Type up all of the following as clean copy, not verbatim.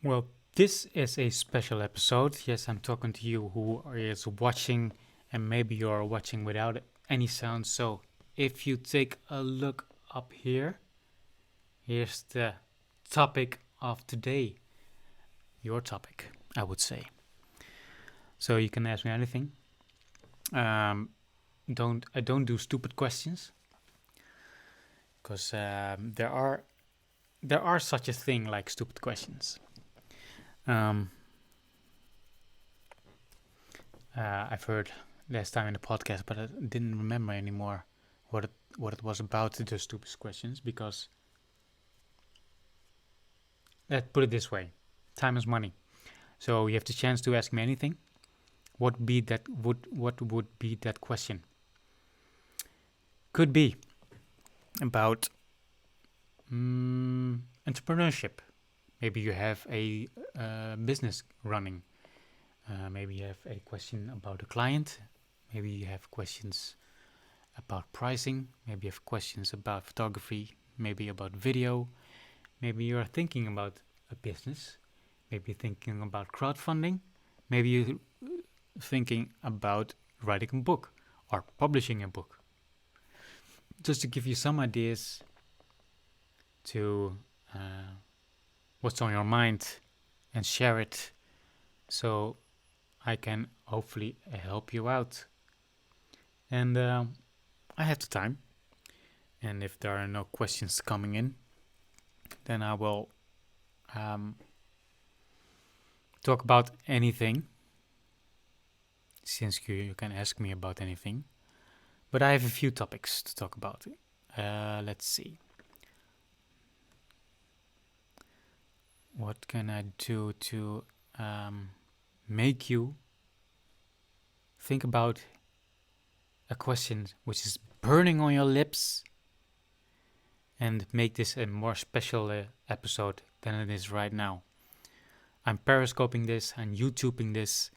Well, this is a special episode. Yes, I'm talking to you who is watching, and maybe you're watching without any sound. So, if you take a look up here, here's the topic of today. Your topic, I would say. So you can ask me anything. Um, don't do stupid questions because there are such a thing like stupid questions. Um, I've heard last time in the podcast, but I didn't remember anymore what it was about the stupid questions because let's put it this way: time is money. So you have the chance to ask me anything. What would be that question? Could be about entrepreneurship. Maybe you have a business running. Maybe you have a question about a client. Maybe you have questions about pricing. Maybe you have questions about photography. Maybe about video. Maybe you are thinking about a business. Maybe you're thinking about crowdfunding. Maybe you're thinking about writing a book or publishing a book. Just to give you some ideas to what's on your mind and share it so I can hopefully help you out. And I have the time. And if there are no questions coming in, then I will talk about anything, since you can ask me about anything. But I have a few topics to talk about. Let's see. What can I do to make you think about a question which is burning on your lips and make this a more special episode than it is right now? I'm periscoping this and YouTubing this,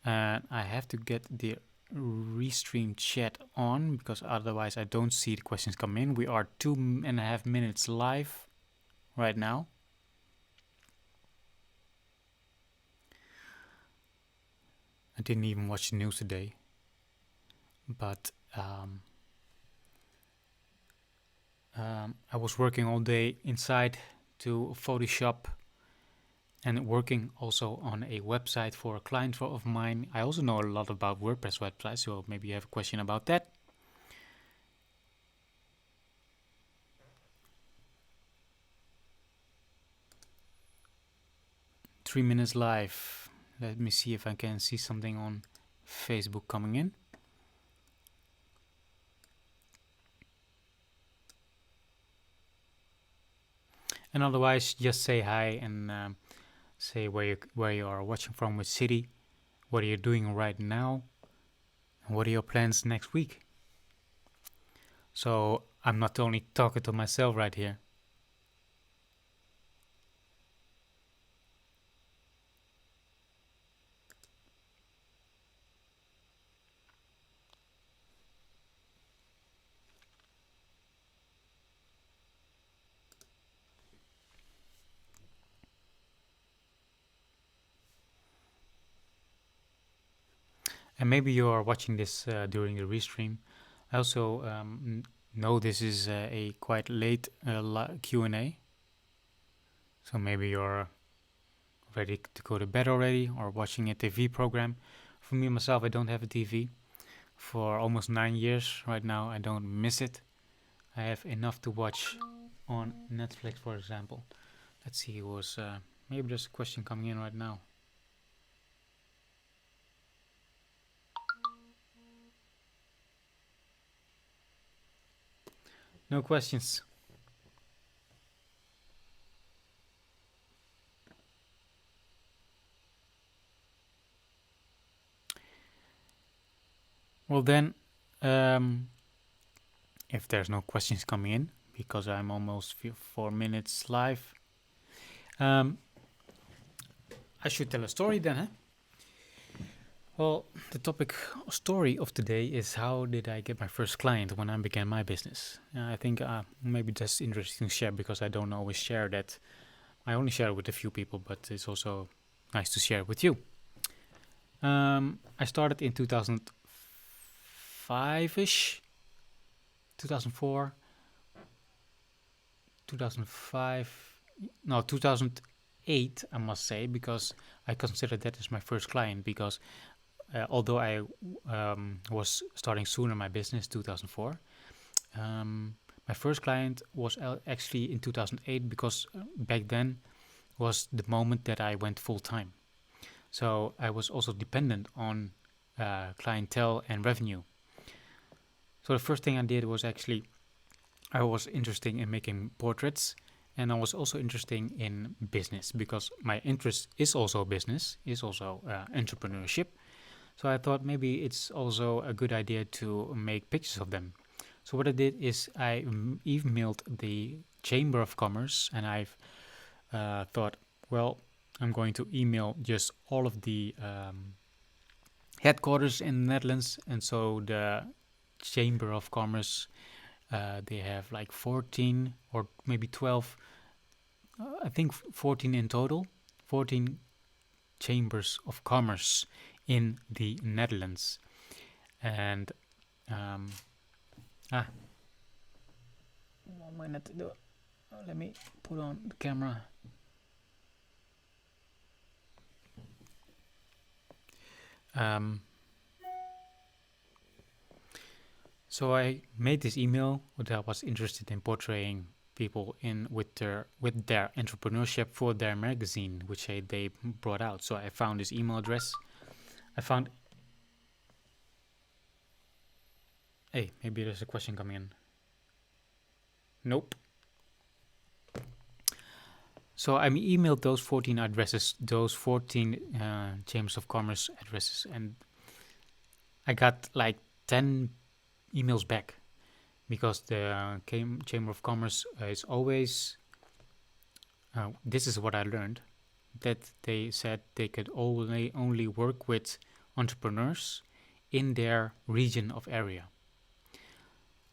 and I have to get the restream chat on because otherwise I don't see the questions come in. We are 2.5 minutes live right now. I didn't even watch the news today, but I was working all day inside to Photoshop and working also on a website for a client of mine. I also know a lot about WordPress websites, so maybe you have a question about that. Three minutes live. Let me see if I can see something on Facebook coming in. And otherwise, just say hi and say where you are watching from, which city, what are you doing right now, and what are your plans next week. So I'm not only talking to myself right here. And maybe you are watching this during the restream. I also know this is a quite late Q&A. So maybe you're ready to go to bed already or watching a TV program. For me, myself, I don't have a TV for almost 9 years right now. I don't miss it. I have enough to watch on Netflix, for example. Let's see, maybe there's a question coming in right now. No questions. Well then, if there's no questions coming in, because I'm almost 4 minutes live, I should tell a story then, huh? Well, the topic story of today is how did I get my first client when I began my business. I think maybe that's interesting to share because I don't always share that I only share it with a few people, but it's also nice to share it with you. I started in 2005-ish, 2004, 2005, no, 2008, I must say, because I consider that as my first client, because although I was starting sooner my business, 2004, my first client was actually in 2008, because back then was the moment that I went full time. So I was also dependent on clientele and revenue. So the first thing I did was actually, I was interested in making portraits, and I was also interested in business, because my interest is also business, is also entrepreneurship. So I thought maybe it's also a good idea to make pictures of them. So what I did is I emailed the Chamber of Commerce, and I've thought, well, I'm going to email just all of the headquarters in the Netherlands. And so the Chamber of Commerce, they have like 14 or maybe 12, I think 14 in total, 14 chambers of commerce in the Netherlands. And 1 minute, let me put on the camera. So I made this email that I was interested in portraying people in with their entrepreneurship for their magazine, which they brought out. So I found this email address. I found. Hey, maybe there's a question coming in. Nope. So I emailed those 14 addresses, those 14 Chambers of Commerce addresses, and I got like 10 emails back, because the Chamber of Commerce is always, this is what I learned, that they said they could only work with entrepreneurs in their region of area.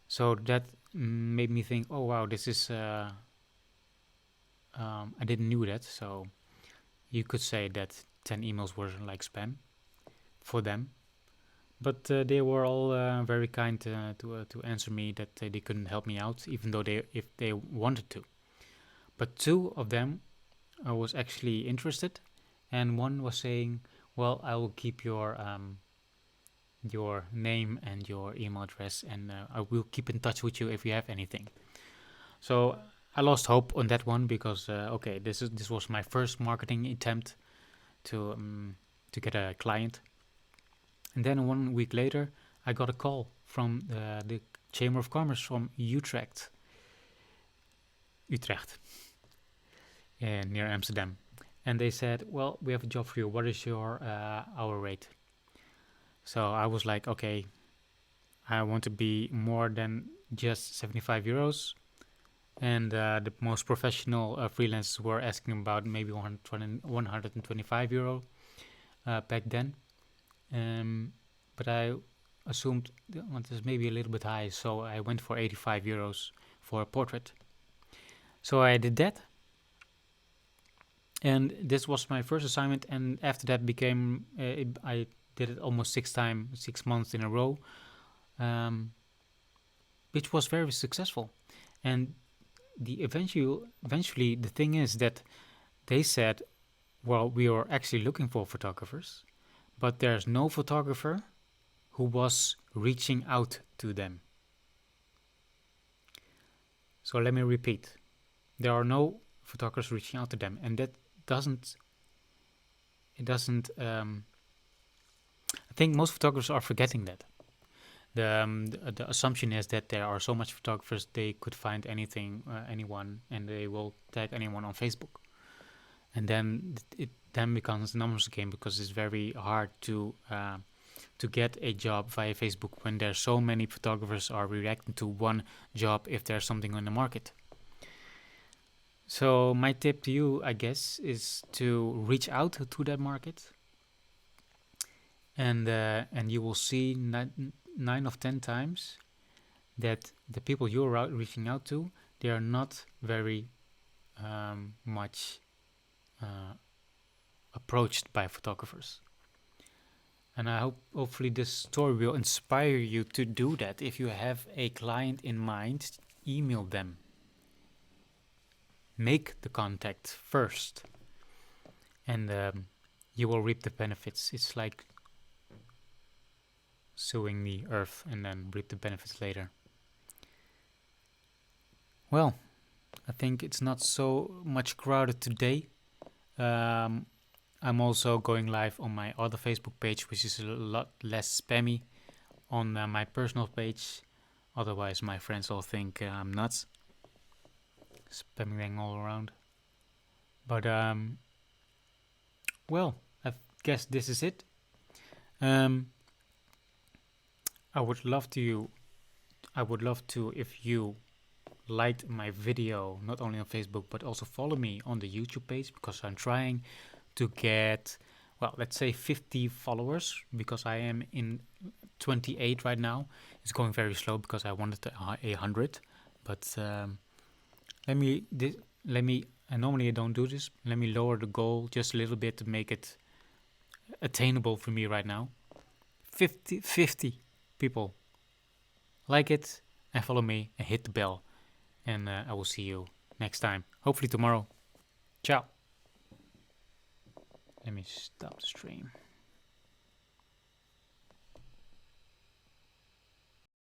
So that made me think, oh wow, this is, I didn't knew that. So you could say that 10 emails were like spam for them. But they were all very kind to answer me that they couldn't help me out, even though if they wanted to. But 2 of them was actually interested, and one was saying, "Well, I will keep your name and your email address, and I will keep in touch with you if you have anything." So I lost hope on that one, because okay, this was my first marketing attempt to get a client. And then 1 week later, I got a call from the Chamber of Commerce from Utrecht, near Amsterdam. And they said, well, we have a job for you. What is your hour rate? So I was like, okay, I want to be more than just 75 euros. And the most professional freelancers were asking about maybe 125 euro back then. But I assumed it was maybe a little bit high, so I went for 85 euros for a portrait. So I did that, and this was my first assignment. And after that became, I did it almost 6 months in a row, which was very successful. And eventually the thing is that they said, well, we are actually looking for photographers, but there's no photographer who was reaching out to them. So let me repeat. There are no photographers reaching out to them, and that doesn't, I think most photographers are forgetting that. The assumption is that there are so much photographers, they could find anyone, and they will tag anyone on Facebook. And then it then becomes a numbers game, because it's very hard to get a job via Facebook when there's so many photographers are reacting to one job if there's something on the market. So my tip to you, I guess, is to reach out to that market, and you will see 9 of 10 times that the people you're reaching out to, they are not very much approached by photographers. And I hope hopefully this story will inspire you to do that. If you have a client in mind, email them. Make the contact first, and you will reap the benefits. It's like sowing the earth and then reap the benefits later. Well, I think it's not so much crowded today. I'm also going live on my other Facebook page, which is a lot less spammy, on my personal page. Otherwise, my friends all think I'm nuts, spamming them all around. But well, I guess this is it. I would love to if you liked my video, not only on Facebook but also follow me on the YouTube page, because I'm trying to get, well, let's say 50 followers, because I am in 28 right now. It's going very slow because I wanted to 100, but let me and normally I don't do this. Let me lower the goal just a little bit to make it attainable for me right now. 50 people like it and follow me and hit the bell, and I will see you next time, hopefully tomorrow. Ciao. Let me stop the stream.